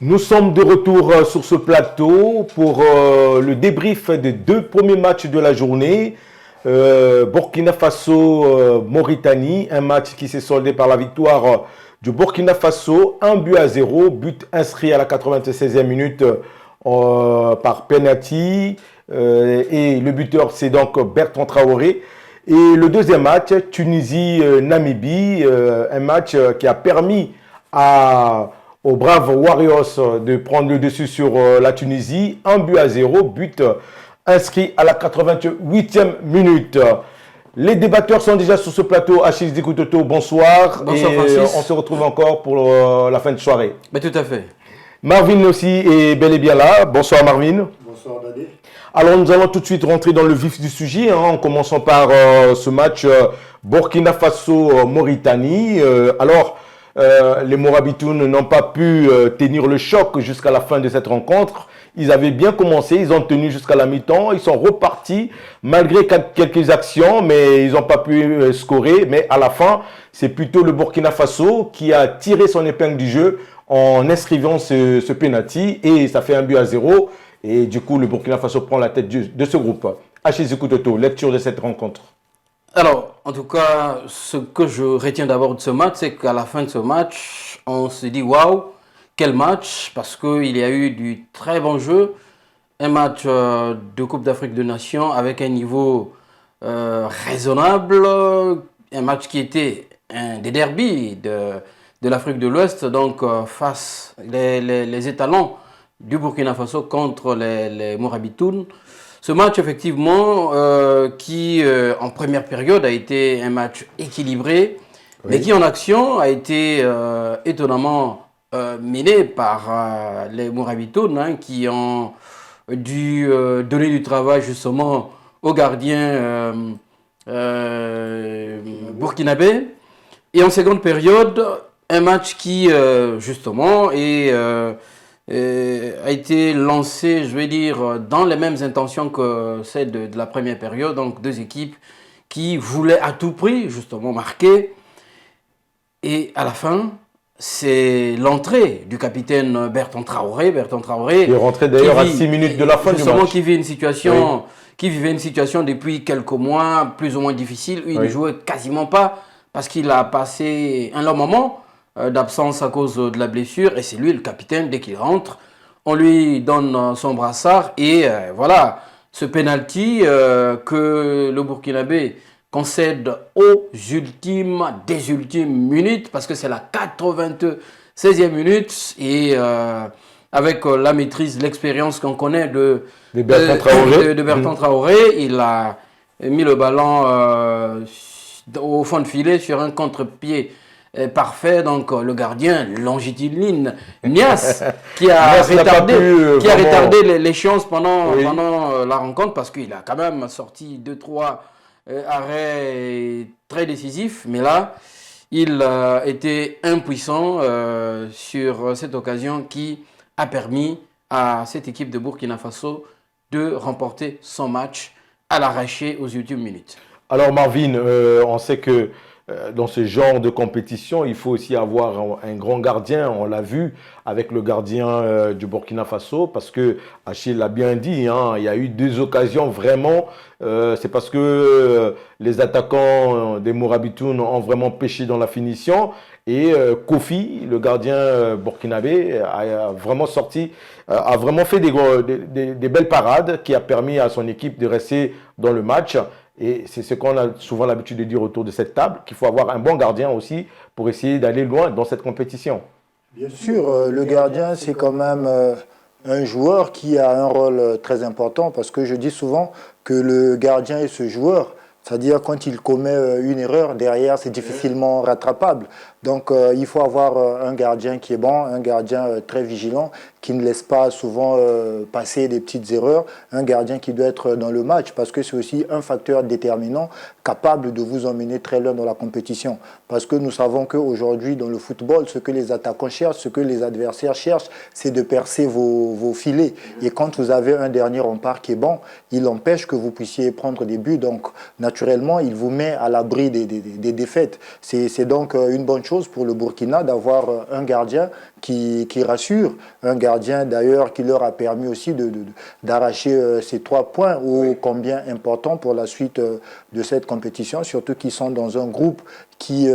Nous sommes de retour sur ce plateau pour le débrief des deux premiers matchs de la journée. Burkina Faso-Mauritanie, un match qui s'est soldé par la victoire du Burkina Faso, 1-0, but inscrit à la 96e minute par penalty. Et le buteur, c'est donc Bertrand Traoré. Et le deuxième match, Tunisie-Namibie, un match qui a permis aux Braves Warriors de prendre le dessus sur la Tunisie. 1-0, but inscrit à la 88e minute. Les débatteurs sont déjà sur ce plateau. Achille Zikutoto, bonsoir. Bonsoir et Francis. On se retrouve encore pour la fin de soirée. Mais tout à fait. Marvin aussi est bel et bien là. Bonsoir Marvin. Bonsoir Dadé. Alors nous allons tout de suite rentrer dans le vif du sujet, en commençant par ce match Burkina Faso-Mauritanie. Les Morabitounes n'ont pas pu tenir le choc jusqu'à la fin de cette rencontre. Ils avaient bien commencé, ils ont tenu jusqu'à la mi-temps, ils sont repartis malgré quelques actions, mais ils n'ont pas pu scorer. Mais à la fin, c'est plutôt le Burkina Faso qui a tiré son épingle du jeu en inscrivant ce penalty et ça fait 1-0. Et du coup, le Burkina Faso prend la tête de ce groupe. Achille Zikutoto, lecture de cette rencontre. Alors, en tout cas, ce que je retiens d'abord de ce match, c'est qu'à la fin de ce match, on se dit waouh, quel match, parce qu'il y a eu du très bon jeu. Un match de Coupe d'Afrique des Nations avec un niveau raisonnable. Un match qui était un des derbies de l'Afrique de l'Ouest, donc face les étalons du Burkina Faso contre les Morabitounes. Ce match, effectivement, qui en première période a été un match équilibré, oui, mais qui en action a été étonnamment mené par les Morabitounes, qui ont dû donner du travail justement aux gardiens burkinabés. Et en seconde période, un match qui, justement, a été lancé, je vais dire, dans les mêmes intentions que celles de la première période. Donc, deux équipes qui voulaient à tout prix, justement, marquer. Et à la fin, c'est l'entrée du capitaine Bertrand Traoré. Il est rentré d'ailleurs à 6 minutes de la fin du match. Justement, qui vivait une situation depuis quelques mois, plus ou moins difficile, où il ne jouait quasiment pas, parce qu'il a passé un long moment d'absence à cause de la blessure, et c'est lui le capitaine. Dès qu'il rentre, on lui donne son brassard, et voilà, ce penalty que le Burkinabé concède des ultimes minutes, parce que c'est la 96e minute, et avec la maîtrise, l'expérience qu'on connaît de Bertrand Traoré, il a mis le ballon au fond de filet sur un contre-pied parfait. Donc le gardien longitudinal Nias qui a retardé l'échéance pendant la rencontre, parce qu'il a quand même sorti 2-3 arrêts très décisifs, mais là il était impuissant sur cette occasion qui a permis à cette équipe de Burkina Faso de remporter son match à l'arraché aux ultimes minutes. Alors Marvin, on sait que dans ce genre de compétition, il faut aussi avoir un grand gardien. On l'a vu avec le gardien du Burkina Faso, parce que Achille l'a bien dit, il y a eu deux occasions vraiment. C'est parce que les attaquants des Morabitounes ont vraiment pêché dans la finition. Et Kofi, le gardien burkinabé, a vraiment fait des belles parades qui a permis à son équipe de rester dans le match. Et c'est ce qu'on a souvent l'habitude de dire autour de cette table, qu'il faut avoir un bon gardien aussi pour essayer d'aller loin dans cette compétition. Bien sûr, le gardien, c'est quand même un joueur qui a un rôle très important, parce que je dis souvent que le gardien est ce joueur. C'est-à-dire quand il commet une erreur, derrière, c'est difficilement rattrapable. Donc il faut avoir un gardien qui est bon, un gardien très vigilant, qui ne laisse pas souvent passer des petites erreurs, un gardien qui doit être dans le match, parce que c'est aussi un facteur déterminant capable de vous emmener très loin dans la compétition. Parce que nous savons qu'aujourd'hui, dans le football, ce que les attaquants cherchent, ce que les adversaires cherchent, c'est de percer vos filets. Et quand vous avez un dernier rempart qui est bon, il empêche que vous puissiez prendre des buts. Donc, naturellement, il vous met à l'abri des défaites. C'est donc une bonne chose chose pour le Burkina d'avoir un gardien qui rassure, un gardien d'ailleurs qui leur a permis aussi d'arracher ces 3 points ô combien importants pour la suite de cette compétition, surtout qu'ils sont dans un groupe qui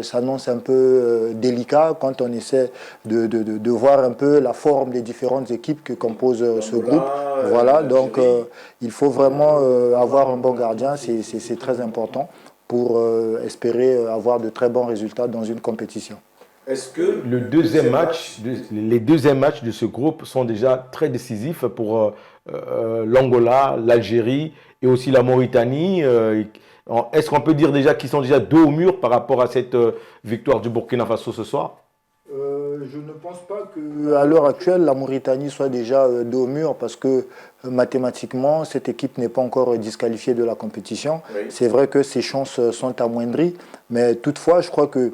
s'annonce un peu délicat quand on essaie de voir un peu la forme des différentes équipes que compose ce groupe. Voilà, donc il faut vraiment avoir un bon gardien, c'est très important pour espérer avoir de très bons résultats dans une compétition. Est-ce que les deuxièmes matchs de ce groupe sont déjà très décisifs pour l'Angola, l'Algérie et aussi la Mauritanie? Est-ce qu'on peut dire déjà qu'ils sont déjà dos au mur par rapport à cette victoire du Burkina Faso ce soir? Je ne pense pas qu'à l'heure actuelle, la Mauritanie soit déjà dos au mur parce que mathématiquement, cette équipe n'est pas encore disqualifiée de la compétition. Oui. C'est vrai que ses chances sont amoindries, mais toutefois, je crois que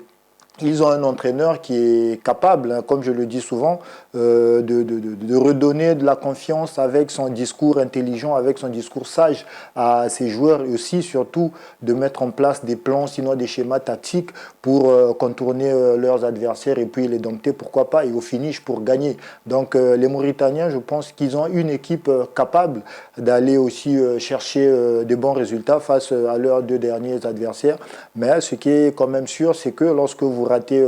ils ont un entraîneur qui est capable, comme je le dis souvent, de redonner de la confiance avec son discours intelligent, avec son discours sage à ses joueurs et aussi, surtout, de mettre en place des plans, sinon des schémas tactiques pour contourner leurs adversaires et puis les dompter, pourquoi pas, et au finish pour gagner. Donc les Mauritaniens, je pense qu'ils ont une équipe capable d'aller aussi chercher des bons résultats face à leurs 2 derniers adversaires. Mais ce qui est quand même sûr, c'est que lorsque vous ratez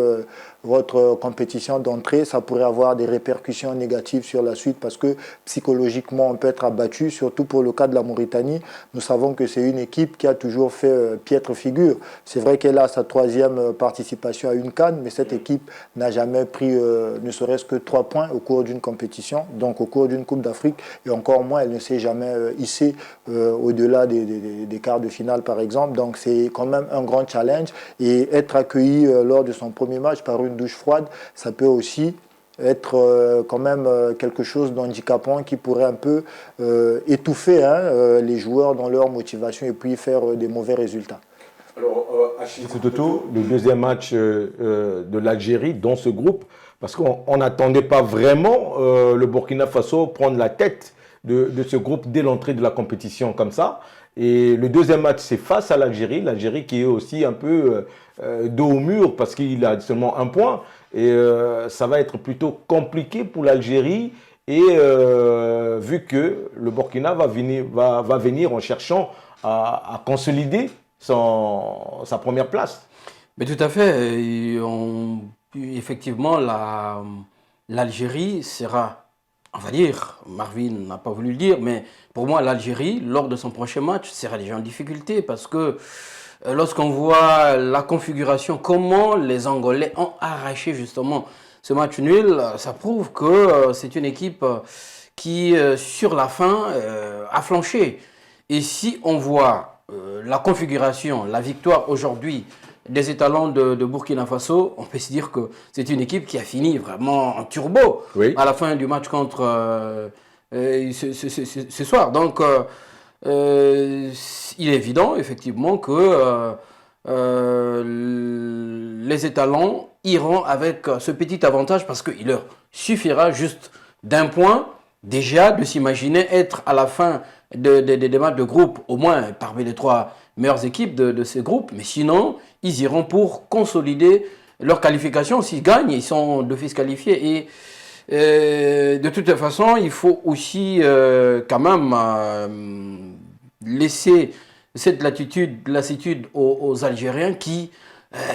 votre compétition d'entrée, ça pourrait avoir des répercussions négatives sur la suite parce que psychologiquement, on peut être abattu, surtout pour le cas de la Mauritanie. Nous savons que c'est une équipe qui a toujours fait piètre figure. C'est vrai qu'elle a sa 3e participation à une CAN, mais cette équipe n'a jamais pris ne serait-ce que 3 points au cours d'une compétition, donc au cours d'une Coupe d'Afrique, et encore moins, elle ne s'est jamais hissée au-delà des quarts de finale, par exemple. Donc c'est quand même un grand challenge, et être accueilli lors de son premier match par une douche froide, ça peut aussi être quand même quelque chose d'handicapant qui pourrait un peu étouffer les joueurs dans leur motivation et puis faire des mauvais résultats. Alors, Achille Toto, le deuxième match de l'Algérie dans ce groupe, parce qu'on n'attendait pas vraiment le Burkina Faso prendre la tête de ce groupe dès l'entrée de la compétition comme ça. Et le deuxième match, c'est face à l'Algérie. L'Algérie qui est aussi un peu dos au mur parce qu'il a seulement 1 point. Et ça va être plutôt compliqué pour l'Algérie. Et vu que le Burkina va venir en cherchant à consolider sa première place. Mais tout à fait. Effectivement, l'Algérie sera... On va dire, Marvin n'a pas voulu le dire, mais pour moi, l'Algérie, lors de son prochain match, sera déjà en difficulté parce que lorsqu'on voit la configuration, comment les Angolais ont arraché justement ce match nul, ça prouve que c'est une équipe qui, sur la fin, a flanché. Et si on voit la configuration, la victoire aujourd'hui des étalons de Burkina Faso, on peut se dire que c'est une équipe qui a fini vraiment en turbo à la fin du match contre ce soir. Donc, il est évident, effectivement, que les étalons iront avec ce petit avantage parce qu'il leur suffira juste d'1 point déjà de s'imaginer être à la fin des matchs de groupe, au moins parmi les 3 meilleures équipes de ce groupe. Mais sinon, ils iront pour consolider leur qualification. S'ils gagnent, ils sont d'office qualifiés. Et de toute façon, il faut aussi quand même laisser cette lassitude aux Algériens qui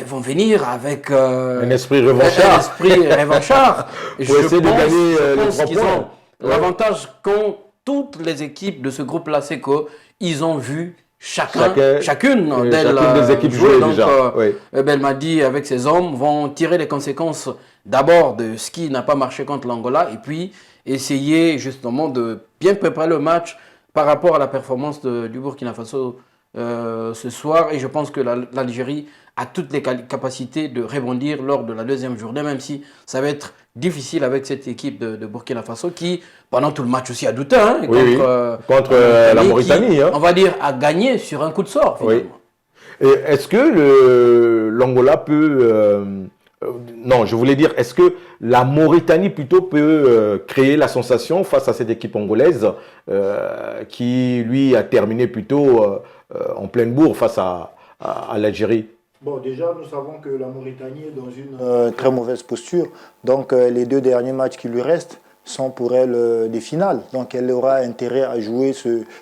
vont venir avec un esprit revanchard. Je essayer de gagner les 3 points. L'avantage qu'ont toutes les équipes de ce groupe-là, c'est qu'ils ont vu chacune des équipes jouer déjà. Belmadi, avec ses hommes, vont tirer les conséquences d'abord de ce qui n'a pas marché contre l'Angola et puis essayer justement de bien préparer le match par rapport à la performance du Burkina Faso ce soir. Et je pense que l'Algérie a toutes les capacités de rebondir lors de la 2e journée, même si ça va être difficile avec cette équipe de Burkina Faso qui, pendant tout le match aussi, a douté contre la Mauritanie. Qui, on va dire, a gagné sur un coup de sort, finalement. Est-ce que l'Angola peut... non, je voulais dire, est-ce que la Mauritanie plutôt peut créer la sensation face à cette équipe angolaise qui, lui, a terminé plutôt en pleine bourre face à l'Algérie? Bon, déjà, nous savons que la Mauritanie est dans une très mauvaise posture. Donc, les 2 derniers matchs qui lui restent sont pour elle des finales. Donc, elle aura intérêt à jouer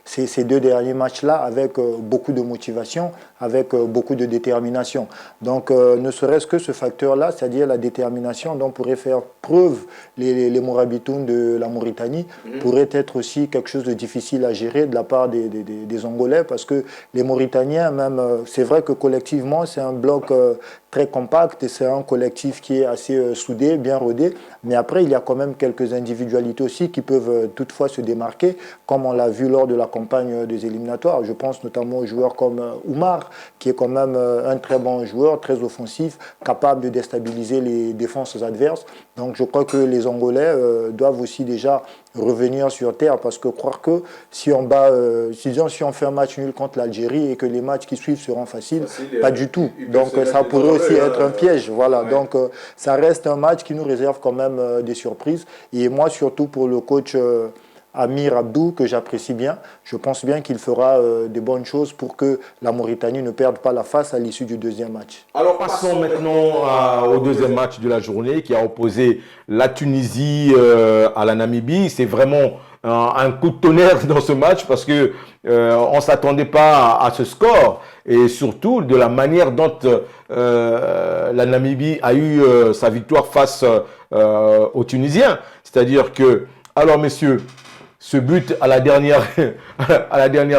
ces 2 derniers matchs-là avec beaucoup de motivation, avec beaucoup de détermination. Donc, ne serait-ce que ce facteur-là, c'est-à-dire la détermination dont pourraient faire preuve les Morabitoun de la Mauritanie, pourrait être aussi quelque chose de difficile à gérer de la part des Angolais, parce que les Mauritaniens, même, c'est vrai que collectivement, c'est un bloc très compact et c'est un collectif qui est assez soudé, bien rodé, mais après, il y a quand même quelques individualités aussi qui peuvent toutefois se démarquer, comme on l'a vu lors de la campagne des éliminatoires. Je pense notamment aux joueurs comme Oumar, qui est quand même un très bon joueur, très offensif, capable de déstabiliser les défenses adverses. Donc je crois que les Angolais doivent aussi déjà revenir sur terre, parce que croire que si on fait un match nul contre l'Algérie et que les matchs qui suivent seront faciles, pas du tout. Donc ça pourrait aussi être un piège. Voilà. Ouais. Donc ça reste un match qui nous réserve quand même des surprises. Et moi, surtout pour le coach Amir Abdou, que j'apprécie bien, je pense bien qu'il fera des bonnes choses pour que la Mauritanie ne perde pas la face à l'issue du 2e match. Alors passons maintenant au 2e match de la journée qui a opposé la Tunisie à la Namibie. C'est vraiment un coup de tonnerre dans ce match parce que on ne s'attendait pas à ce score et surtout de la manière dont la Namibie a eu sa victoire face aux Tunisiens. C'est-à-dire que, alors messieurs, ce but à la dernière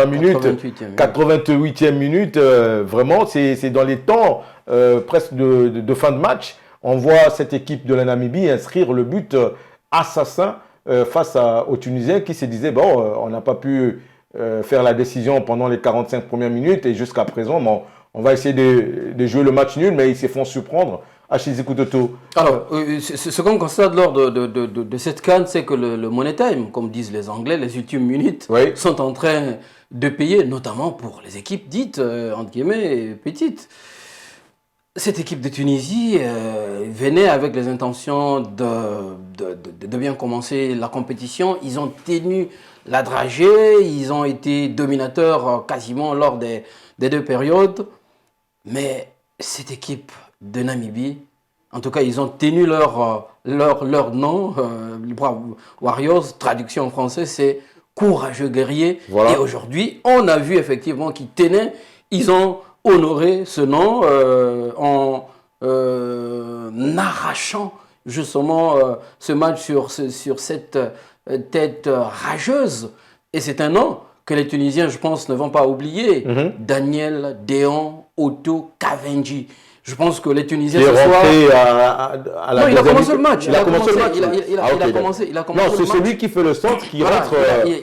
minute, 88e minute, vraiment, c'est dans les temps presque de fin de match. On voit cette équipe de la Namibie inscrire le but assassin face aux Tunisiens qui se disaient, bon, on n'a pas pu faire la décision pendant les 45 premières minutes et jusqu'à présent, bon, on va essayer de jouer le match nul, mais ils se font surprendre. Achille Kutoto. Alors, ce qu'on constate lors de cette CAN, c'est que le money time, comme disent les Anglais, les ultimes minutes sont en train de payer, notamment pour les équipes dites, entre guillemets, petites. Cette équipe de Tunisie venait avec les intentions de bien commencer la compétition. Ils ont tenu la dragée, ils ont été dominateurs quasiment lors des 2 périodes. Mais cette équipe de Namibie, en tout cas, ils ont tenu leur nom, Warriors, traduction en français, c'est courageux guerriers. Voilà. Et aujourd'hui, on a vu effectivement qu'ils tenaient, ils ont honoré ce nom en arrachant justement ce match sur cette tête rageuse. Et c'est un nom que les Tunisiens, je pense, ne vont pas oublier. Daniel Deon Otto Kavenji. Je pense que les Tunisiens ce soir... Non, il a commencé le match. Il a commencé le match. Il a commencé non, c'est celui qui fait le centre qui rentre...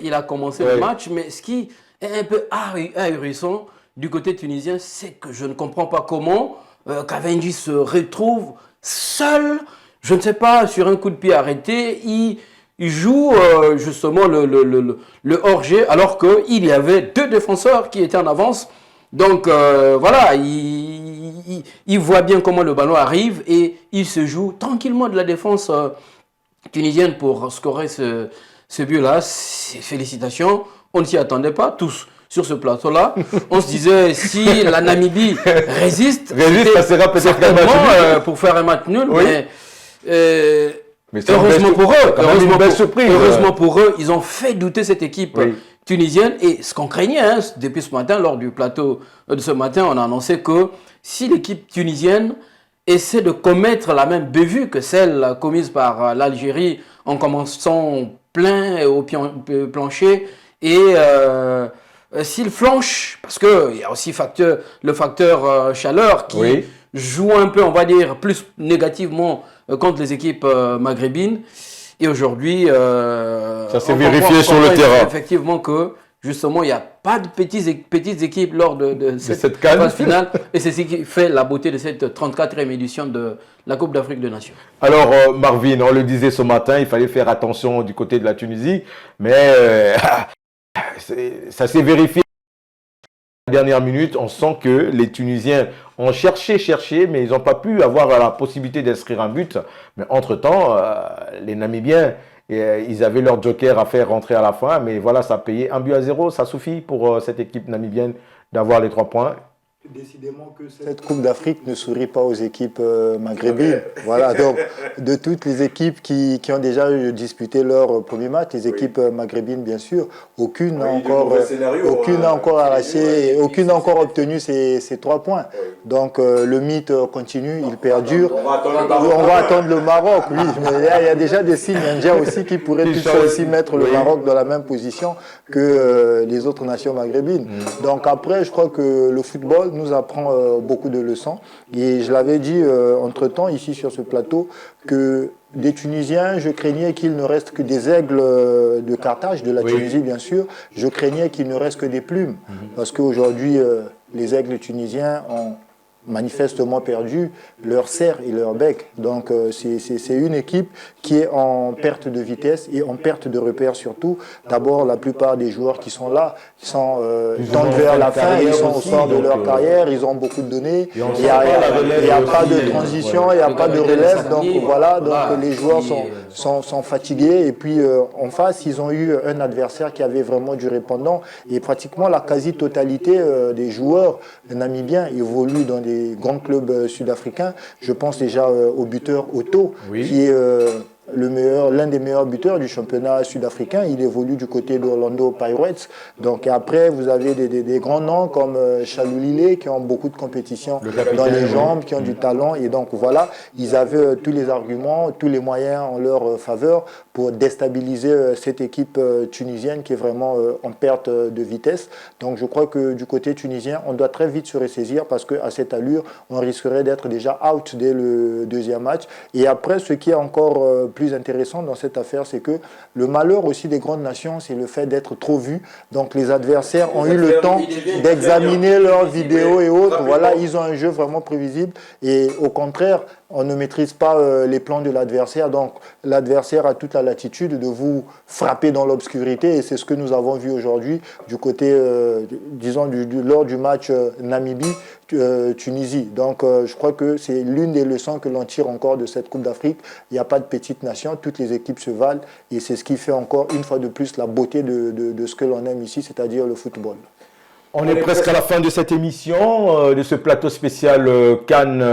Il a commencé le match, mais ce qui est un peu ahurissant du côté tunisien, c'est que je ne comprends pas comment Kavenji se retrouve seul, je ne sais pas, sur un coup de pied arrêté, il joue justement le hors-jeu alors qu'il y avait 2 défenseurs qui étaient en avance. Donc voilà, il voit bien comment le ballon arrive et il se joue tranquillement de la défense tunisienne pour scorer ce but-là. Félicitations, on ne s'y attendait pas tous. Sur ce plateau-là, on se disait si la Namibie résiste, ça sera peut-être pour faire un match nul, oui. mais heureusement pour eux, heureusement pour eux, ils ont fait douter cette équipe tunisienne. Et ce qu'on craignait depuis ce matin, lors du plateau de ce matin, on a annoncé que si l'équipe tunisienne essaie de commettre la même bévue que celle commise par l'Algérie en commençant plein au plancher et s'il flanche, parce qu'il y a aussi le facteur chaleur qui joue un peu, on va dire, plus négativement contre les équipes maghrébines. Et aujourd'hui, ça s'est vérifié sur le terrain. Effectivement que, justement, il n'y a pas de petites équipes lors de cette phase finale. Et c'est ce qui fait la beauté de cette 34e édition de la Coupe d'Afrique des Nations. Alors, Marvin, on le disait ce matin, il fallait faire attention du côté de la Tunisie. Mais ça s'est vérifié. À la dernière minute, on sent que les Tunisiens ont cherché, mais ils n'ont pas pu avoir la possibilité d'inscrire un but. Mais entre-temps, les Namibiens, ils avaient leur joker à faire rentrer à la fin. Mais voilà, ça a payé 1-0. Ça suffit pour cette équipe namibienne d'avoir les 3 points. Décidément que cette Coupe d'Afrique ne sourit pas aux équipes maghrébines. Voilà, donc de toutes les équipes qui ont déjà disputé leur premier match, les équipes maghrébines bien sûr, aucune n'a encore arraché, aucune n'a encore obtenu ces 3 points. Donc le mythe continue, il perdure. On va attendre le Maroc, oui, mais il y a déjà des signes indiens aussi qui pourraient aussi mettre le Maroc dans la même position que les autres nations maghrébines. Donc après, je crois que le football nous apprend beaucoup de leçons. Et je l'avais dit entre-temps ici sur ce plateau que des Tunisiens, je craignais qu'il ne reste que des aigles de Carthage, de la Tunisie bien sûr. Je craignais qu'il ne reste que des plumes. Parce qu'aujourd'hui, les aigles tunisiens ont manifestement perdu leur cerf et leur bec. Donc c'est une équipe qui est en perte de vitesse et en perte de repères surtout. D'abord, la plupart des joueurs qui sont là tendent vers la fin, ils sont au sort de leur carrière, ils ont beaucoup de données, il n'y a pas de transition, il n'y a pas de relève, donc voilà, donc les joueurs sont fatigués et puis en face, ils ont eu un adversaire qui avait vraiment du répondant et pratiquement la quasi-totalité des joueurs namibiens évoluent dans des grands clubs sud-africains. Je pense déjà au buteur Otto, qui est l'un des meilleurs buteurs du championnat sud-africain. Il évolue du côté d'Orlando Pirates. Donc après, vous avez des grands noms comme Chaloulilé qui ont beaucoup de compétition dans les jambes, qui ont du talent. Et donc voilà, ils avaient tous les arguments, tous les moyens en leur faveur pour déstabiliser cette équipe tunisienne qui est vraiment en perte de vitesse. Donc je crois que du côté tunisien, on doit très vite se ressaisir parce qu'à cette allure, on risquerait d'être déjà out dès le deuxième match. Et après, ce qui est encore plus intéressant dans cette affaire, c'est que le malheur aussi des grandes nations, c'est le fait d'être trop vu. Donc les adversaires ont eu le temps d'examiner leurs vidéos et autres. Voilà, ils ont un jeu vraiment prévisible. Et au contraire, on ne maîtrise pas les plans de l'adversaire. Donc l'adversaire a toute la latitude de vous frapper dans l'obscurité. Et c'est ce que nous avons vu aujourd'hui du côté, disons, lors du match Namibie-Tunisie. Donc je crois que c'est l'une des leçons que l'on tire encore de cette Coupe d'Afrique. Il n'y a pas de petite nation, toutes les équipes se valent. Et c'est ce qui fait encore une fois de plus la beauté de ce que l'on aime ici, c'est-à-dire le football. On est presque à la fin de cette émission, de ce plateau spécial Cannes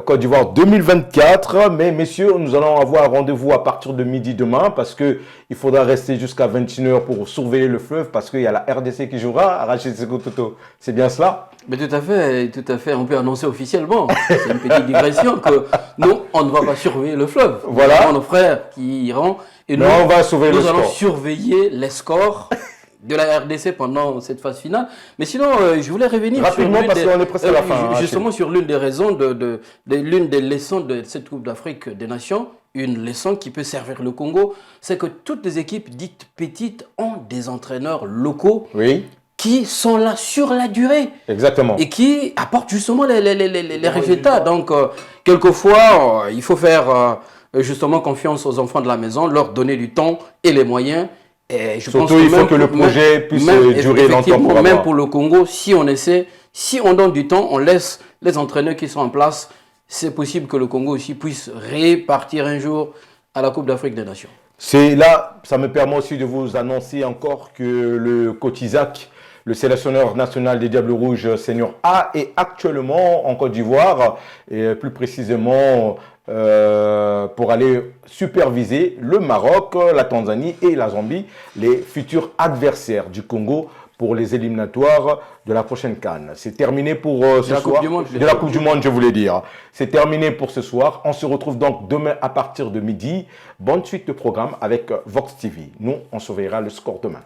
Côte d'Ivoire 2024. Mais messieurs, nous allons avoir un rendez-vous à partir de midi demain parce qu'il faudra rester jusqu'à 21h pour surveiller le fleuve parce qu'il y a la RDC qui jouera. Rachid Sekou-Toto, c'est bien cela? Mais tout à fait, tout à fait. On peut annoncer officiellement. C'est une petite digression que nous, on ne va pas surveiller le fleuve. Voilà. Nous avons nos frères qui iront et nous, on va surveiller le score. Nous allons surveiller les scores de la RDC pendant cette phase finale. Mais sinon, je voulais revenir rapidement parce qu'on est presque à la fin. Justement sur l'une des raisons, l'une des leçons de cette Coupe d'Afrique des Nations, une leçon qui peut servir le Congo, c'est que toutes les équipes dites petites ont des entraîneurs locaux qui sont là sur la durée. Exactement. Et qui apportent justement les résultats. Donc, quelquefois, il faut faire justement confiance aux enfants de la maison, leur donner du temps et les moyens. Et je surtout, il faut que le projet puisse durer longtemps. Même pour le Congo, si on essaie, si on donne du temps, on laisse les entraîneurs qui sont en place, c'est possible que le Congo aussi puisse répartir un jour à la Coupe d'Afrique des Nations. C'est là, ça me permet aussi de vous annoncer encore que le coach Isaac, le sélectionneur national des Diables Rouges Senior A, est actuellement en Côte d'Ivoire, et plus précisément pour aller superviser le Maroc, la Tanzanie et la Zambie, les futurs adversaires du Congo pour les éliminatoires de la prochaine CAN. C'est terminé pour ce soir. De la Coupe du Monde, je voulais dire. C'est terminé pour ce soir. On se retrouve donc demain à partir de midi. Bonne suite de programme avec Vox TV. Nous, on surveillera le score demain.